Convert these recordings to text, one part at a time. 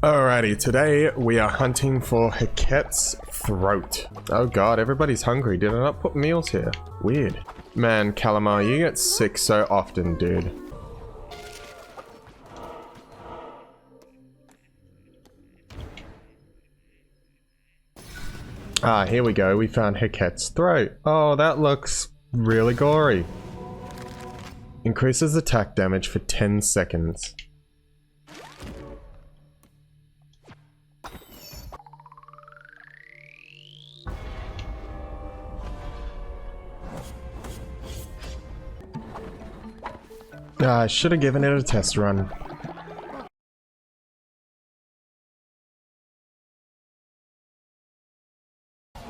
Alrighty, today we are hunting for Heket's throat. Oh god, everybody's hungry. Did I not put meals here? Weird. Man, Calamar, you get sick so often, dude. Ah, here we go. We found Heket's throat. Oh, that looks really gory. Increases attack damage for 10 seconds. I should have given it a test run.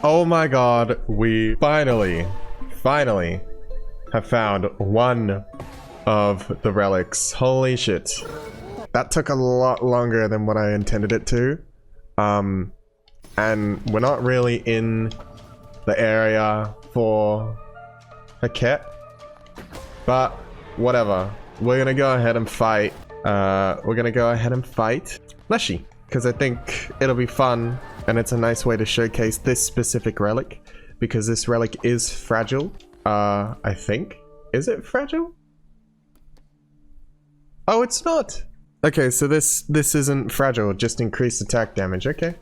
Oh my god, we finally have found one of the relics. Holy shit. That took a lot longer than what I intended it to. And we're not really in the area for Heket, but whatever. We're gonna go ahead and fight. Leshy, because I think it'll be fun, and it's a nice way to showcase this specific relic, because this relic is fragile. I think. Is it fragile? Oh, it's not. Okay, so this isn't fragile, just increased attack damage. Okay.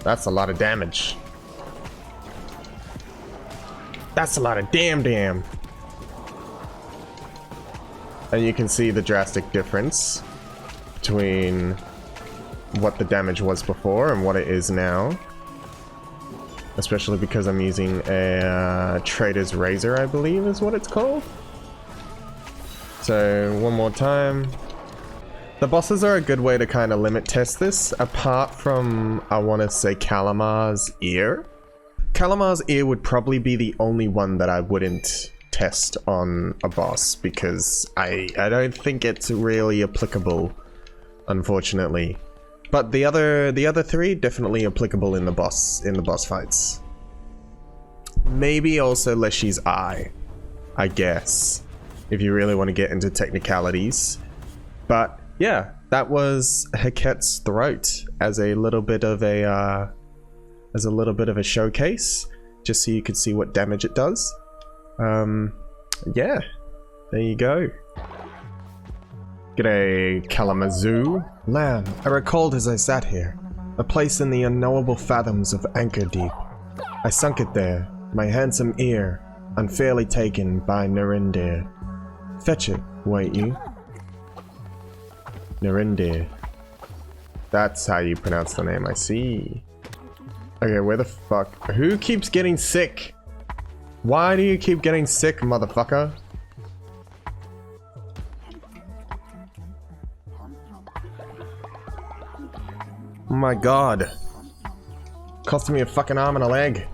That's a lot of damage. That's a lot of damn. And you can see the drastic difference between what the damage was before and what it is now. Especially because I'm using a Trader's Razor, I believe is what it's called. So, one more time. The bosses are a good way to kind of limit test this, apart from, I want to say, Calamar's ear. Calamar's ear would probably be the only one that I wouldn't test on a boss, because I don't think it's really applicable, unfortunately. But the other three definitely applicable in the boss fights. Maybe also Leshy's eye, I guess, if you really want to get into technicalities. But yeah, that was Heket's throat as a little bit of a showcase, just so you could see what damage it does. Yeah, there you go. G'day, Kalamazoo. Lamb, I recalled as I sat here, a place in the unknowable fathoms of Anchor Deep. I sunk it there, my handsome ear, unfairly taken by Narindir. Fetch it, won't you? Narindir. That's how you pronounce the name, I see. Okay, where the fuck? Who keeps getting sick? Why do you keep getting sick, motherfucker? Oh my god. Costing me a fucking arm and a leg.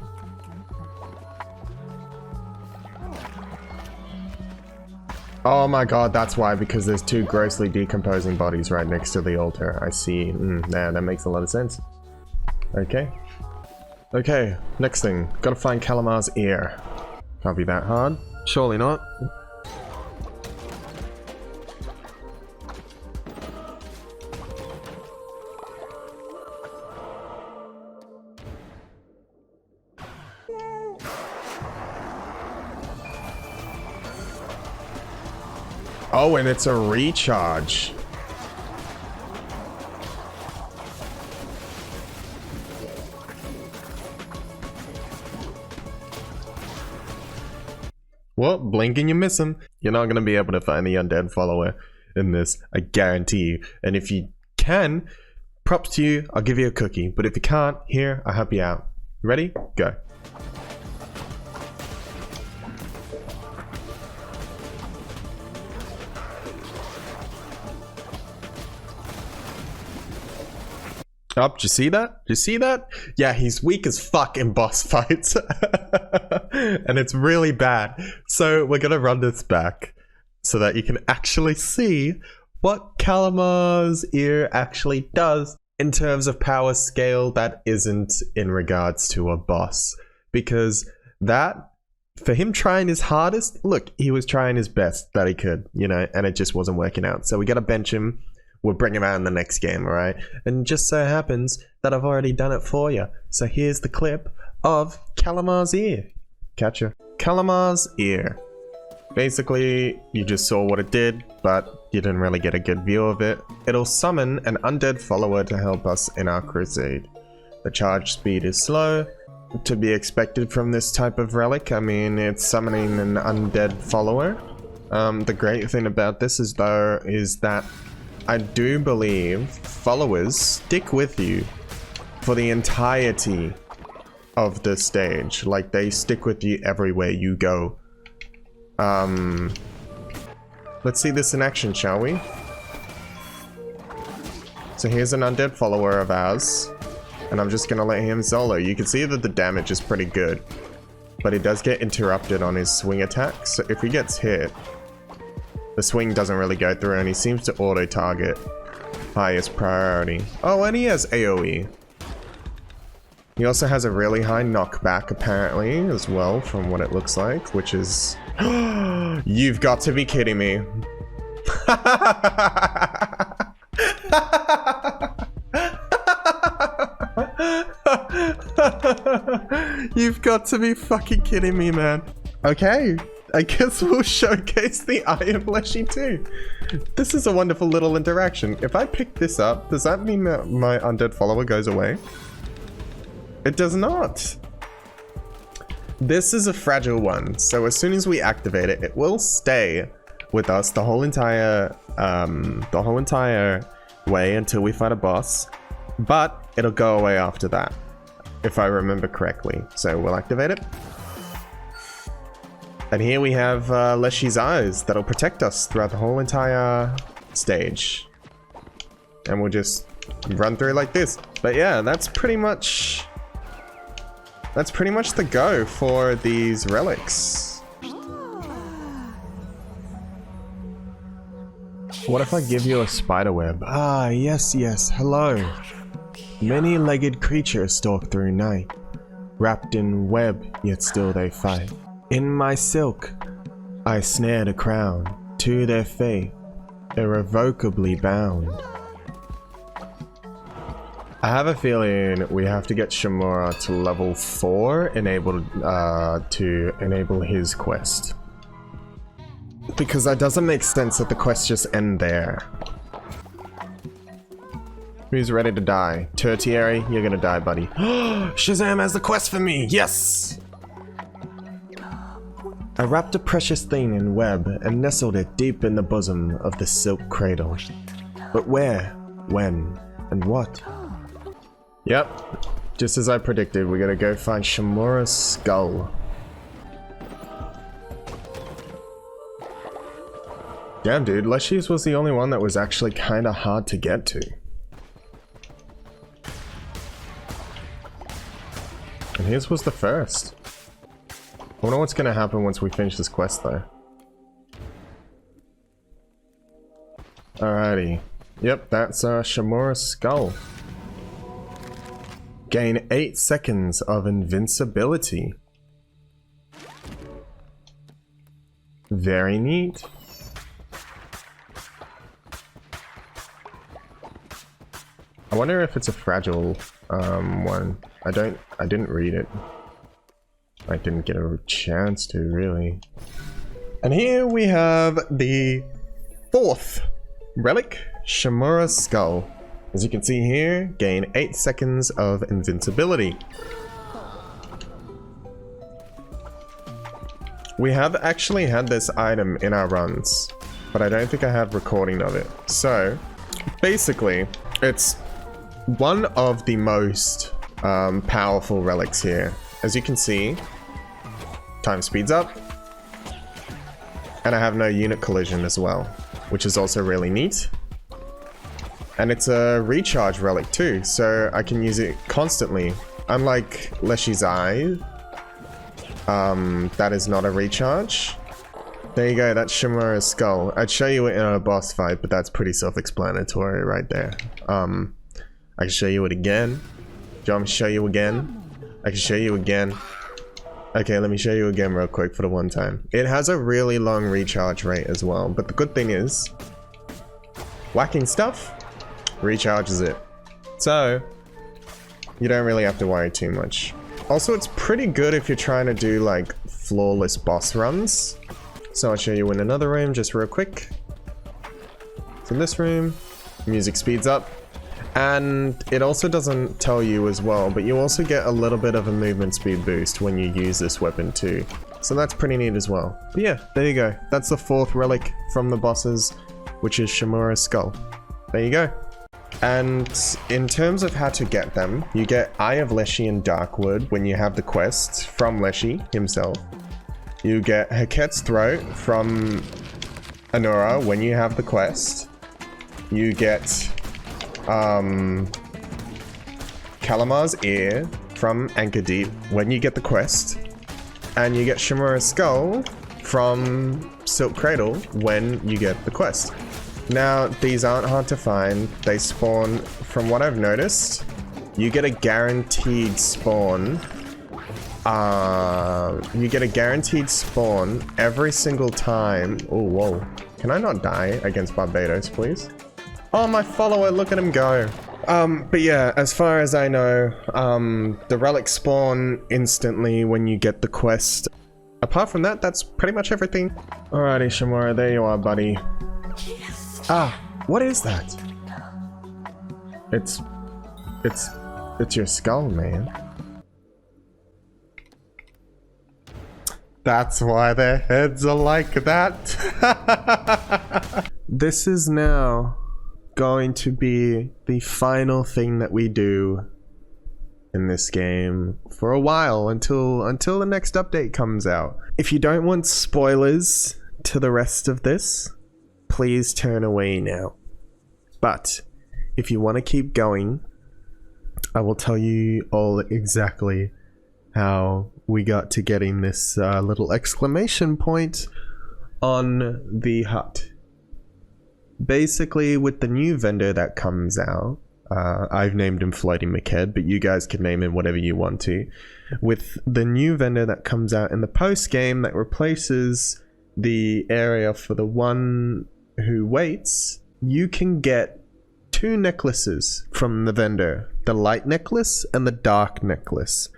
Oh my god, that's why, because there's two grossly decomposing bodies right next to the altar. I see. Yeah, that makes a lot of sense. Okay. Okay, next thing. Gotta find Calamar's ear. Can't be that hard. Surely not. Oh, and it's a recharge. Well, blink and you miss him. You're not going to be able to find the undead follower in this, I guarantee you. And if you can, props to you, I'll give you a cookie. But if you can't, here, I'll help you out. Ready? Go. Oh, did you see that? Did you see that? Yeah, he's weak as fuck in boss fights. And it's really bad. So we're gonna run this back so that you can actually see what Calamar's ear actually does. in terms of power scale, that isn't in regards to a boss. Because that, for him trying his hardest, look, he was trying his best that he could, you know, and it just wasn't working out. So we gotta bench him. We'll bring him out in the next game, alright? And just so happens that I've already done it for you. So here's the clip of Calamar's ear. Catcher. Calamar's ear. Basically, you just saw what it did, but you didn't really get a good view of it. It'll summon an undead follower to help us in our crusade. The charge speed is slow, to be expected from this type of relic. I mean, it's summoning an undead follower. The great thing about this is that I do believe followers stick with you for the entirety of the stage. Like, they stick with you everywhere you go. Let's see this in action, shall we? So here's an undead follower of ours, and I'm just gonna let him solo. You can see that the damage is pretty good, but he does get interrupted on his swing attack, so if he gets hit, the swing doesn't really go through, and he seems to auto-target highest priority. Oh, and he has AoE. He also has a really high knockback, apparently, as well, from what it looks like, which is... You've got to be kidding me. You've got to be fucking kidding me, man. Okay, I guess we'll showcase the Iron Leshy too. This is a wonderful little interaction. If I pick this up, does that mean that my undead follower goes away? It does not. This is a fragile one, so as soon as we activate it, it will stay with us the whole entire way until we fight a boss, but it'll go away after that, if I remember correctly. So we'll activate it. And here we have Leshy's eyes that'll protect us throughout the whole entire stage. And we'll just run through like this. But yeah, that's pretty much the go for these relics. What if I give you a spider web? Ah, yes, yes, hello. Many-legged creatures stalk through night, wrapped in web, yet still they fight. In my silk, I snared a crown, to their fate, irrevocably bound. I have a feeling we have to get Shimura to level 4 to enable his quest. Because that doesn't make sense that the quests just end there. Who's ready to die? Tertiary, you're gonna die, buddy. Shazam has the quest for me! Yes! I wrapped a precious thing in web and nestled it deep in the bosom of the silk cradle. But where, when, and what? Yep, just as I predicted, we gotta go find Shimura's skull. Damn, dude, Leshy's was the only one that was actually kinda hard to get to. And his was the first. I wonder what's gonna happen once we finish this quest, though. Alrighty. Yep, that's Shimura's skull. Gain 8 seconds of invincibility. Very neat. I wonder if it's a fragile one. I didn't read it. I didn't get a chance to, really. And here we have the 4th relic, Shimura's skull. As you can see here, gain 8 seconds of invincibility. We have actually had this item in our runs, but I don't think I have recording of it. So, basically, it's one of the most powerful relics here. As you can see, time speeds up, and I have no unit collision as well, which is also really neat. And it's a recharge relic too, so I can use it constantly. Unlike Leshy's Eye, that is not a recharge. There you go, that's Shimura's skull. I'd show you it in a boss fight, but that's pretty self-explanatory right there. I can show you it again. Do you want me to show you again? I can show you again. Okay, let me show you again real quick for the one time. It has a really long recharge rate as well, but the good thing is, whacking stuff recharges it. So, you don't really have to worry too much. Also, it's pretty good if you're trying to do like flawless boss runs. So I'll show you in another room just real quick. So in this room, music speeds up. And it also doesn't tell you as well, but you also get a little bit of a movement speed boost when you use this weapon too. So that's pretty neat as well. But yeah, there you go. That's the 4th relic from the bosses, which is Shimura's skull. There you go. And in terms of how to get them, you get Eye of Leshy and Darkwood when you have the quest from Leshy himself. You get Haket's Throat from Anura when you have the quest. You get Kalamar's Ear from Anchor Deep when you get the quest, and you get Shimura's Skull from Silk Cradle when you get the quest. Now, these aren't hard to find. They spawn, from what I've noticed, you get a guaranteed spawn. You get a guaranteed spawn every single time. Oh, whoa. Can I not die against Barbados, please? Oh, my follower, look at him go. But yeah, as far as I know, the relics spawn instantly when you get the quest. Apart from that, that's pretty much everything. Alrighty, Shimura, there you are, buddy. Ah, what is that? It's your skull, man. That's why their heads are like that. This is now going to be the final thing that we do in this game for a while until the next update comes out. If you don't want spoilers to the rest of this, please turn away now. But if you want to keep going, I will tell you all exactly how we got to getting this little exclamation point on the hut. Basically, with the new vendor that comes out, I've named him Floating McHead, but you guys can name him whatever you want to. With the new vendor that comes out in the post-game that replaces the area for the one who waits, you can get 2 necklaces from the vendor. The light necklace and the dark necklace.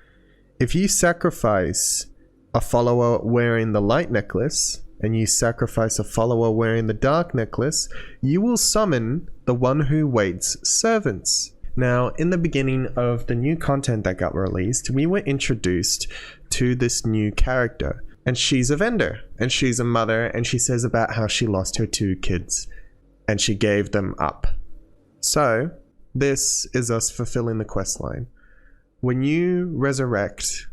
If you sacrifice a follower wearing the light necklace, and you sacrifice a follower wearing the dark necklace, you will summon the one who waits servants. Now, in the beginning of the new content that got released, we were introduced to this new character. And she's a vendor, and she's a mother, and she says about how she lost her 2 kids, and she gave them up. So, this is us fulfilling the quest line. When you resurrect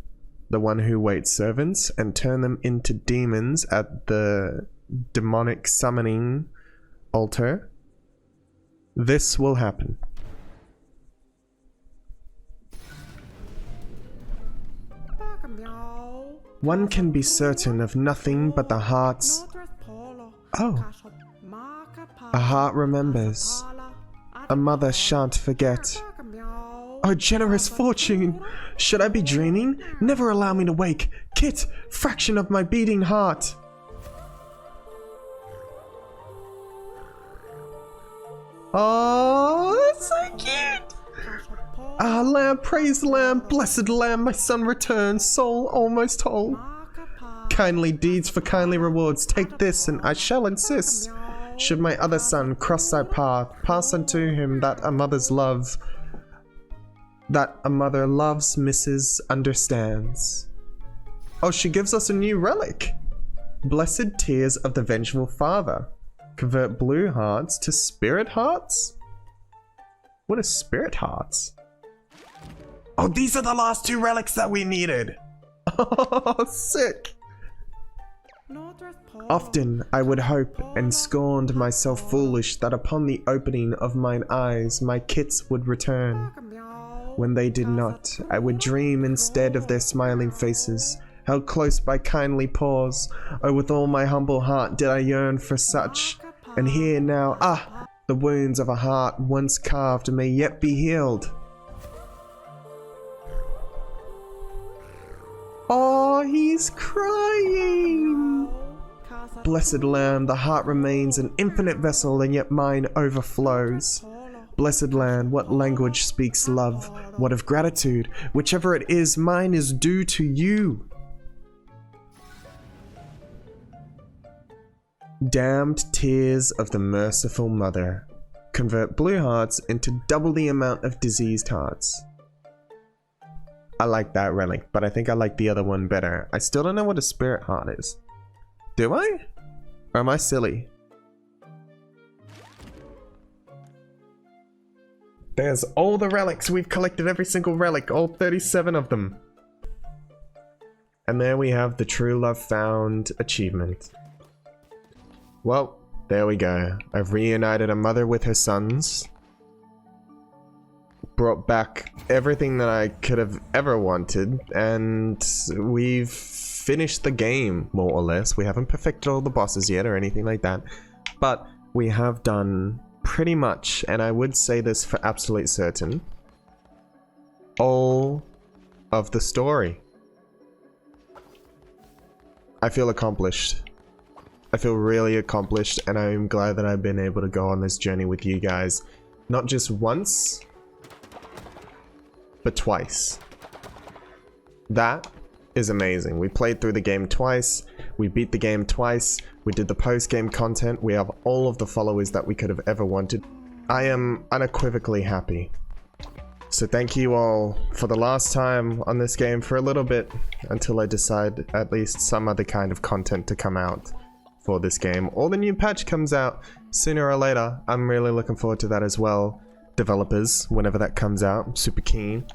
the one who waits servants and turn them into demons at the demonic summoning altar, this will happen. One can be certain of nothing but the heart's... Oh. A heart remembers. A mother shan't forget. Oh, generous fortune! Should I be dreaming? Never allow me to wake! Kit, fraction of my beating heart! Oh, that's so cute! Ah, lamb, praise the lamb, blessed lamb, my son returns, soul almost whole. Kindly deeds for kindly rewards, take this and I shall insist. Should my other son cross thy path, pass unto him that a mother's love, that a mother loves, misses, understands. Oh, she gives us a new relic. Blessed tears of the vengeful father. Convert blue hearts to spirit hearts? What are spirit hearts? Oh, these are the last 2 relics that we needed. Oh, sick. Often I would hope and scorned myself foolish that upon the opening of mine eyes my kits would return. When they did not, I would dream instead of their smiling faces, held close by kindly paws. Oh, with all my humble heart did I yearn for such. And here now, The wounds of a heart once carved may yet be healed. Oh, he's crying! Blessed land, the heart remains an infinite vessel, and yet mine overflows. Blessed land, what language speaks love? What of gratitude? Whichever it is, mine is due to you. Damned tears of the merciful mother. Convert blue hearts into double the amount of diseased hearts. I like that relic, but I think I like the other one better. I still don't know what a spirit heart is. Do I? Or am I silly? There's all the relics. We've collected every single relic, all 37 of them. And there we have the True Love Found achievement. Well, there we go. I've reunited a mother with her sons. Brought back everything that I could have ever wanted, and we've finished the game, more or less. We haven't perfected all the bosses yet or anything like that, but we have done pretty much, and I would say this for absolute certain, all of the story. I feel accomplished. I feel really accomplished, and I'm glad that I've been able to go on this journey with you guys. Not just once, but twice. That is amazing. We played through the game twice, we beat the game twice, we did the post-game content, we have all of the followers that we could have ever wanted. I am unequivocally happy. So thank you all for the last time on this game for a little bit, until I decide at least some other kind of content to come out for this game, or the new patch comes out sooner or later. I'm really looking forward to that as well. Developers, whenever that comes out, I'm super keen.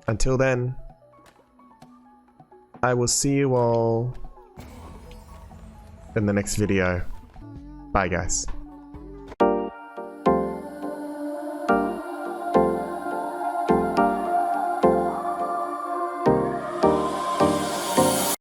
Until then, I will see you all in the next video. Bye guys.